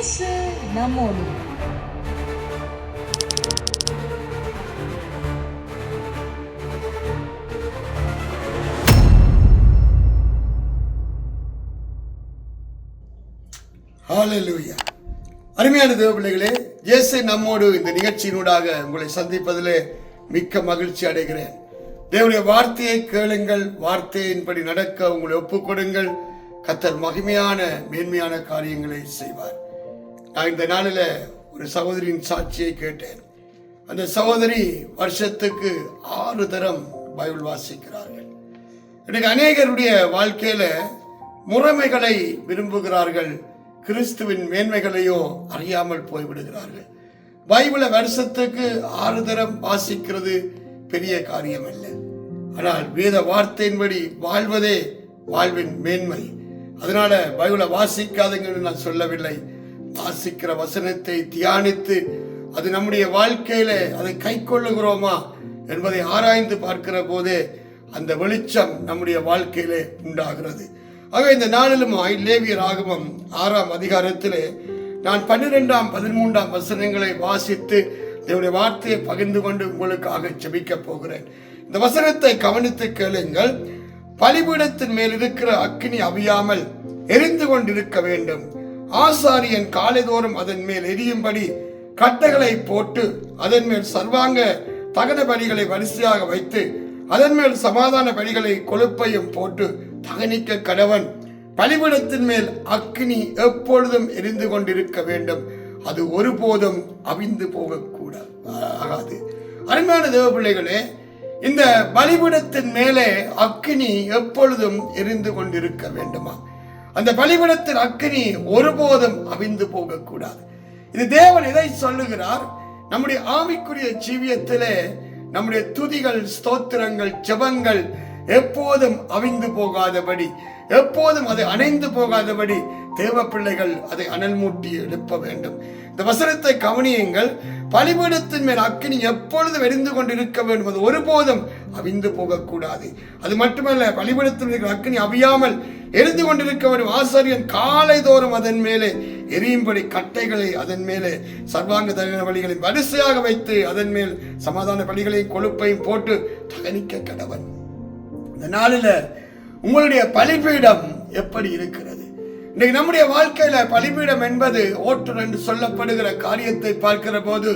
இயேசு நம்மோடு. ஹல்லேலூயா. அருமையான தேவ பிள்ளைகளே, இயேசு நம்மோடு இந்த நிகழ்ச்சியினூடாக உங்களை சந்திப்பதிலே மிக்க மகிழ்ச்சி அடைகிறேன். தேவனுடைய வார்த்தையை கேளுங்கள், வார்த்தையின்படி நடக்க உங்களை ஒப்புக்கொடுங்கள். கர்த்தர் மகிமையான மேன்மையான காரியங்களை செய்வார். நான் இந்த நாளில் ஒரு சகோதரியின் சாட்சியை கேட்டேன். அந்த சகோதரி வருஷத்துக்கு 6 தரம் பைபிள் வாசிக்கிறார்கள். இன்னைக்கு அநேகருடைய வாழ்க்கையில முறைமைகளை விரும்புகிறார்கள், கிறிஸ்துவின் மேன்மைகளையோ அறியாமல் போய்விடுகிறார்கள். பைபிளை வருஷத்துக்கு 6 தரம் வாசிக்கிறது பெரிய காரியம் அல்ல. ஆனால் வேத வார்த்தையின்படி வாழ்வதே வாழ்வின் மேன்மை. அதனால பைபிளை வாசிக்காதுங்கன்னு நான் சொல்லவில்லை. வாசிக்கிற வசனத்தை தியானித்து அது நம்முடைய வாழ்க்கையில அதை கை கொள்ளுகிறோமா என்பதை ஆராய்ந்து பார்க்கிற போதே அந்த வெளிச்சம் நம்முடைய வாழ்க்கையிலே உண்டாகிறது. ஆக இந்த நாளிலும் லேவியர் ஆகமம் 6ஆம் அதிகாரத்திலே நான் 12ஆம் 13ஆம் வசனங்களை வாசித்து தேவனுடைய வார்த்தையை பகிர்ந்து கொண்டு உங்களுக்காக ஜெபிக்க போகிறேன். இந்த வசனத்தை கவனித்து கேளுங்கள். பலிபீடத்தின் மேல் இருக்கிற அக்கினி அவியாமல் எரிந்து கொண்டிருக்க வேண்டும். ஆசாரியன் காலைதோறும் அதன் மேல் எரியும்படி கட்டைகளை போட்டு அதன் மேல் சர்வாங்க தகன பலிகளை வரிசையாக வைத்து அதன் மேல் சமாதான பலிகளை கொழுப்பையும் போட்டு தகனிக்க கடவன். பலிபீடத்தின் மேல் அக்கினி எப்பொழுதும் எரிந்து கொண்டிருக்க வேண்டும். அது ஒருபோதும் அவிந்து போகக்கூடாது. அருமையான தேவ பிள்ளைகளே, இந்த பலிபீடத்தின் மேலே அக்கினி எப்பொழுதும் எரிந்து கொண்டிருக்க வேண்டுமா? அந்த பலிபீடத்தின் அக்கினி ஒருபோதும் அவிந்து போகக்கூடாது. இது தேவன் இதை சொல்லுகிறார். நம்முடைய ஆவிக்குரிய ஜீவியத்திலே நம்முடைய துதிகள், ஸ்தோத்திரங்கள், ஜெபங்கள் எப்போதும் அவிந்து போகாதபடி, எப்போதும் அதை அணைந்து போகாதபடி தேவ பிள்ளைகள் அதை அனல் மூட்டி எழுப்ப வேண்டும். இந்த வசனத்தை கவனியுங்கள். பலிபீடத்தின் மேல் அக்கினி எப்பொழுதும் எரிந்து கொண்டிருக்க வேண்டும், அது ஒருபோதும் அவிந்து போகக்கூடாது. அது மட்டுமல்ல, பலிபீடத்தின் மேல் அக்கினி அவியாமல் எரிந்து கொண்டிருக்க வேண்டும். ஆசாரியன் காலை தோறும் அதன் மேலே எரியும்படி கட்டைகளை அதன் மேலே சர்வாங்க தகன பலிகளை வரிசையாக வைத்து அதன் மேல் சமாதான பலிகளையும் கொழுப்பையும் போட்டு தகனிக்க கடவன். இந்த நாளில் உங்களுடைய பலிபீடம் எப்படி இருக்கிறது? இன்னைக்கு நம்முடைய வாழ்க்கையில பலிபீடம் என்பது ஓட்டுநர் என்று சொல்லப்படுகிற காரியத்தை பார்க்கிற போது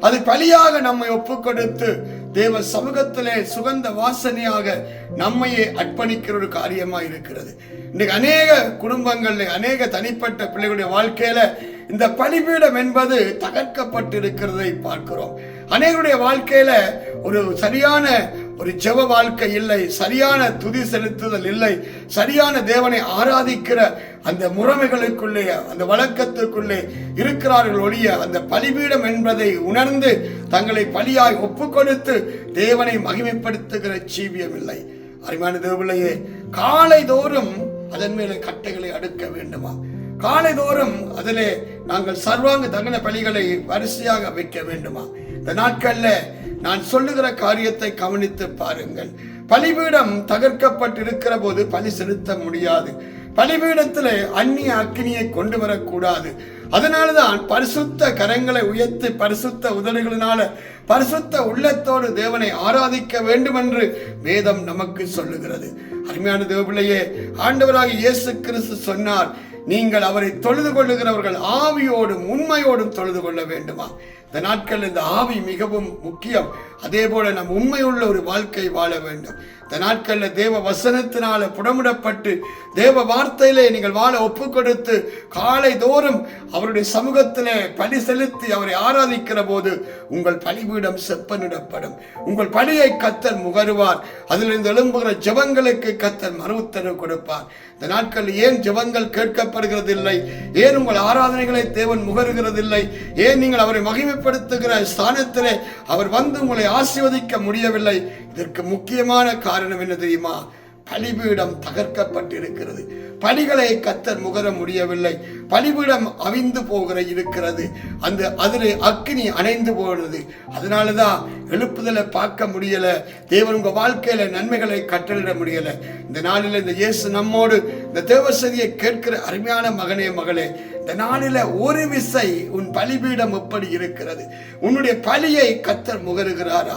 அது பலியாக நம்மை ஒப்புக்கொடுத்து தேவ சமூகத்திலே சுகந்த வாசனையாக நம்மையே அர்ப்பணிக்கிற ஒரு காரியமா இருக்கிறது. இன்னைக்கு அநேக குடும்பங்கள்ல, அநேக தனிப்பட்ட பிள்ளைகளுடைய வாழ்க்கையில இந்த பலிபீடம் என்பது தகர்க்கப்பட்டு இருக்கிறதை பார்க்கிறோம். அநேகருடைய வாழ்க்கையில ஒரு சரியான ஒரு ஜெப வாழ்க்கை இல்லை, சரியான துதி செலுத்துதல் இல்லை, சரியான தேவனை ஆராதிக்கிற அந்த முறைமைகளுக்குள்ளே, அந்த வழக்கத்துக்குள்ளே இருக்கிறார்கள் ஒழிய அந்த பலிபீடம் என்பதை உணர்ந்து தங்களை பலியாய் ஒப்புக்கொடுத்து தேவனை மகிமைப்படுத்துகிற ஜீவியம் இல்லை. அருமையான தேவபிள்ளையே, காலை தோறும் அதன் மேலே கட்டைகளை அடுக்க வேண்டுமா? காலை தோறும் அதிலே நாங்கள் சர்வாங்க தகன பலிகளை வரிசையாக வைக்க வேண்டுமா? இந்த நாட்கள்ல நான் சொல்லுகிற காரியத்தை கவனித்து பாருங்கள். பலிபீடம் தகர்க்கப்பட்டிருக்கிற போது பலி செலுத்த முடியாது. பலிபீடத்திலே அந்நிய அக்கினியை கொண்டு வரக்கூடாது. அதனாலதான் பரிசுத்த கரங்களை உயர்த்தி பரிசுத்த உதடுகளினால பரிசுத்த உள்ளத்தோடு தேவனை ஆராதிக்க வேண்டும் என்று வேதம் நமக்கு சொல்லுகிறது. அருமையான தேவபிள்ளையே, ஆண்டவராகிய இயேசு கிறிஸ்து சொன்னார், நீங்கள் அவரை தொழுது கொள்ளுகிறவர்கள் ஆவியோடும் உண்மையோடும் தொழுது கொள்ள வேண்டுமா? இந்த நாட்கள் இந்த ஆவி மிகவும் முக்கியம். அதே போல நம் உண்மையுள்ள ஒரு வாழ்க்கை வாழ வேண்டும். இந்த நாட்கள்ல தேவ வசனத்தினால புடமிடப்பட்டு தேவ வார்த்தையிலே நீங்கள் வாழ ஒப்பு கொடுத்து காலை தோறும் அவருடைய சமூகத்திலே பலி செலுத்தி அவரை ஆராதிக்கிற போது உங்கள் பலிபீடம் செப்பனிடப்படும். உங்கள் பலியை கர்த்தர் முகருவார். அதிலிருந்து எழும்புகிற ஜெபங்களுக்கு கர்த்தர் மறு உத்தரவு கொடுப்பார். இந்த நாட்களில் ஏன் ஜெபங்கள் கேட்கப்படுகிறதில்லை? ஏன் உங்கள் ஆராதனைகளை தேவன் முகருகிறதில்லை? ஏன் நீங்கள் அவரை மகிமைப்படுத்துகிற ஸ்தானத்திலே அவர் வந்து உங்களை ஆசீர்வதிக்க முடியவில்லை? இதற்கு முக்கியமான காரணம் என்ன தெரியுமா? பலிபீடம் தகர்க்கப்பட்டிருக்கிறது. பலிகளை கர்த்தர் முகர முடியவில்லை. பலிபீடம் அவிந்து போகிற இருக்கிறது. அந்த அதில் அக்கினி அணைந்து போகிறது. அதனாலதான் எழுப்புதலை பார்க்க முடியல. தேவன் உங்க வாழ்க்கையில நன்மைகளை கட்டளிட முடியல. இந்த நாளில் இந்த இயேசு நம்மோடு இந்த தேவசதியை கேட்கிற அருமையான மகனே மகளே, இந்த நாளில ஒரு விசை உன் பலிபீடம் எப்படி இருக்கிறது? உன்னுடைய பலியை கர்த்தர் முகருகிறாரா?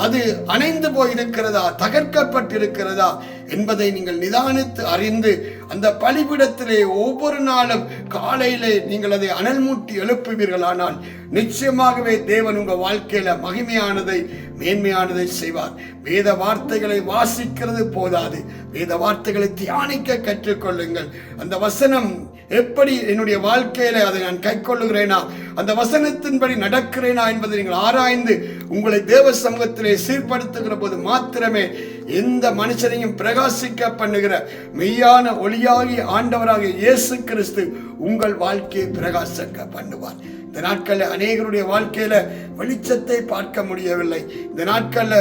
அது அணைந்து போயிருக்கிறதா, தகர்க்கப்பட்டிருக்கிறதா என்பதை நீங்கள் நிதானித்து அறிந்து அந்த பலிபீடத்திலே ஒவ்வொரு நாளும் காலையிலே நீங்கள் அதை அனல் மூட்டி எழுப்புவீர்களானால் நிச்சயமாகவே தேவன் உங்கள் வாழ்க்கையில மகிமையானதை, மேன்மையானதை செய்வார். வேத வார்த்தைகளை வாசிக்கிறது போதாது, வேத வார்த்தைகளை தியானிக்க கற்றுக்கொள்ளுங்கள். அந்த வசனம் எப்படி என்னுடைய வாழ்க்கையில அதை நான் கைக்கொள்ளுகிறேனா, அந்த வசனத்தின்படி நடக்கிறேனா என்பதை நீங்கள் ஆராய்ந்து உங்களை தேவ சமூகத்திலே சீர்படுத்துகிற போது மாத்திரமே எந்த மனுஷனையும் பிரகாசிக்க பண்ணுகிற மெய்யான ஒளியாகி ஆண்டவராக இயேசு கிறிஸ்து உங்கள் வாழ்க்கையை பிரகாசிக்க பண்ணுவார். இந்த நாட்களில் அநேகருடைய வாழ்க்கையில வெளிச்சத்தை பார்க்க முடியவில்லை. இந்த நாட்கள்ல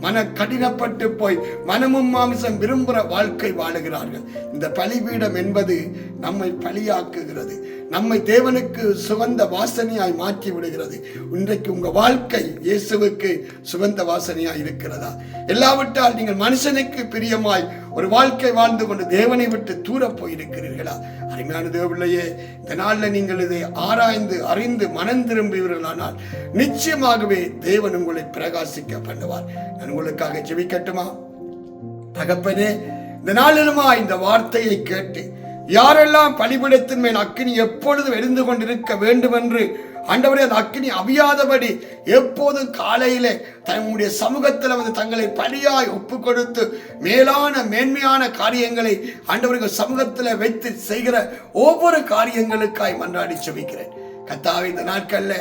மன கடினப்பட்டு போய் மனமும் மாமிசம் விரும்புகிற வாழ்க்கை வாழுகிறார்கள். இந்த பலிபீடம் என்பது நம்மை பலியாக்குகிறது, நம்மை தேவனுக்கு சுகந்த வாசனையாய் மாற்றி விடுகிறது. இன்றைக்கு உங்க வாழ்க்கை இயேசுவுக்கு சுகந்த வாசனையாய் இருக்கிறதா? எல்லாவற்றால் நீங்கள் மனுஷனுக்கு பிரியமாய் ஒரு வாழ்க்கை வாழ்ந்து கொண்டு தேவனை விட்டு தூர போயிருக்கிறீர்களா? அருமையான தேவபிள்ளையே, இந்த நாளில் நீங்கள் இதை ஆராய்ந்து அறிந்து மனம் திரும்புவீர்களானால் நிச்சயமாகவே தேவன் உங்களை பிரகாசிக்க பண்ணுவார். நான் உங்களுக்காக ஜெபிக்கட்டுமா? தகப்பனே, இந்த நாளிலுமா இந்த வார்த்தையை கேட்டு யாரெல்லாம் பலிபீடத்தின் மேல் அக்கினி எப்பொழுதும் எரிந்து கொண்டிருக்க வேண்டும் என்று ஆண்டவரே, அந்த அக்கினி அவியாதபடி எப்போதும் காலையிலே தங்களுடைய சமூகத்தில் வந்து தங்களை பலியாய் ஒப்பு கொடுத்து மேலான மேன்மையான காரியங்களை ஆண்டவர்கள் சமூகத்தில் வைத்து செய்கிற ஒவ்வொரு காரியங்களுக்காய் மன்றாடி செபிக்கிறேன். கர்த்தாவே, இந்த நாட்கள்ல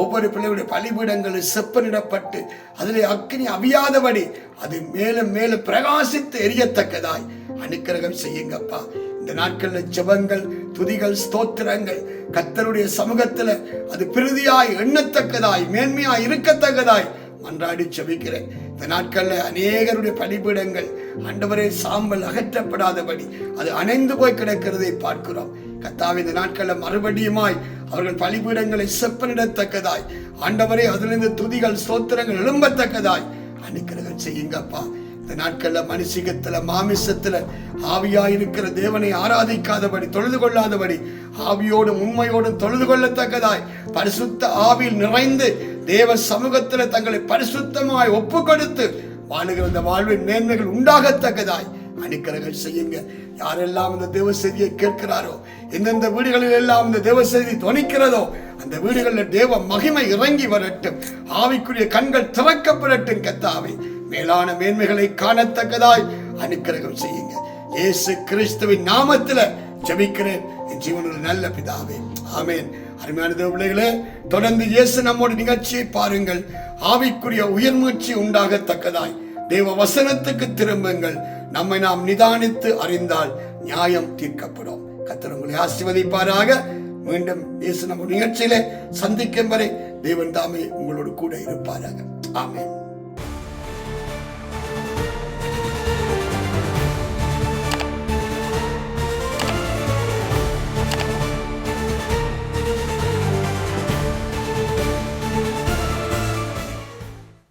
ஒவ்வொரு பிள்ளையுடைய பலிபீடங்களும் செப்பனிடப்பட்டு அதிலே அக்கினி அவியாதபடி அது மேலும் மேலும் பிரகாசித்து எரியத்தக்கதாய் அனுக்கிரகம் செய்யுங்கப்பா. இந்த நாட்கள்ல ஜெபங்கள், துதிகள், ஸ்தோத்திரங்கள் கர்த்தருடைய சமூகத்துல அது பிரதியாய் எண்ணத்தக்கதாய் மேன்மையாய் இருக்கத்தக்கதாய் மன்றாடி செபிக்கிறேன். இந்த நாட்கள்ல அநேகருடைய பலிபீடங்கள் ஆண்டவரே சாம்பல் அகற்றப்படாதபடி அது அணைந்து போய் கிடக்கிறதை பார்க்கிறோம். கர்த்தாவே, இந்த நாட்கள்ல மறுபடியுமாய் அவர்கள் பலிபீடங்களை செப்பனிடத்தக்கதாய் ஆண்டவரே அதிலிருந்து துதிகள், ஸ்தோத்திரங்கள் எழும்பத்தக்கதாய் அனுக்கிரகம் செய்யுங்கப்பா. இந்த நாட்கள்ல மனுஷிகத்துல மாமிசத்துல ஆவியாயிருக்கிற தேவனை ஆராதிக்காதபடி, தொழுது கொள்ளாதபடி, ஆவியோடும் உண்மையோடும் தொழுது கொள்ளத்தக்கதாய் பரிசுத்த ஆவியில் நிறைந்து தேவ சமூகத்துல தங்களை பரிசுத்தமாய் ஒப்பு கொடுத்து வாழுகிற அந்த வாழ்வின் மேன்மைகள் உண்டாகத்தக்கதாய் அனுக்கிரகம் செய்யுங்க. யாரெல்லாம் இந்த தேவ செய்தியை கேட்கிறாரோ, எந்தெந்த வீடுகளில் எல்லாம் இந்த தேவ செய்தி துணிக்கிறதோ அந்த வீடுகளில் தேவ மகிமை இறங்கி வரட்டும், ஆவிக்குரிய கண்கள் திறக்கப்படட்டும். கர்த்தாவே, மேலான மேன்மைகளை காணத்தக்கதாய் அனுக்கிரகம் செய்யுங்க. இயேசு கிறிஸ்துவின் நாமத்தில் ஜெபிக்கிறேன் என் ஜீவனுள்ள நல்ல பிதாவே, ஆமென். அருமையான தேவபிள்ளைகளே, தொடர்ந்து இயேசு நம்மோட நிகழ்ச்சியை பாருங்கள். ஆவிக்குரிய உயர்மூச்சு உண்டாகத்தக்கதாய் தேவ வசனத்துக்கு திரும்புங்கள். நம்மை நாம் நிதானித்து அறிந்தால் நியாயம் தீர்க்கப்படும். கர்த்தர் உங்களை ஆசீர்வதிப்பாராக. மீண்டும் இயேசு நம்ம நிகழ்ச்சியிலே சந்திக்கும் வரை தேவன் தாமே உங்களோடு கூட இருப்பாராக. ஆமென்.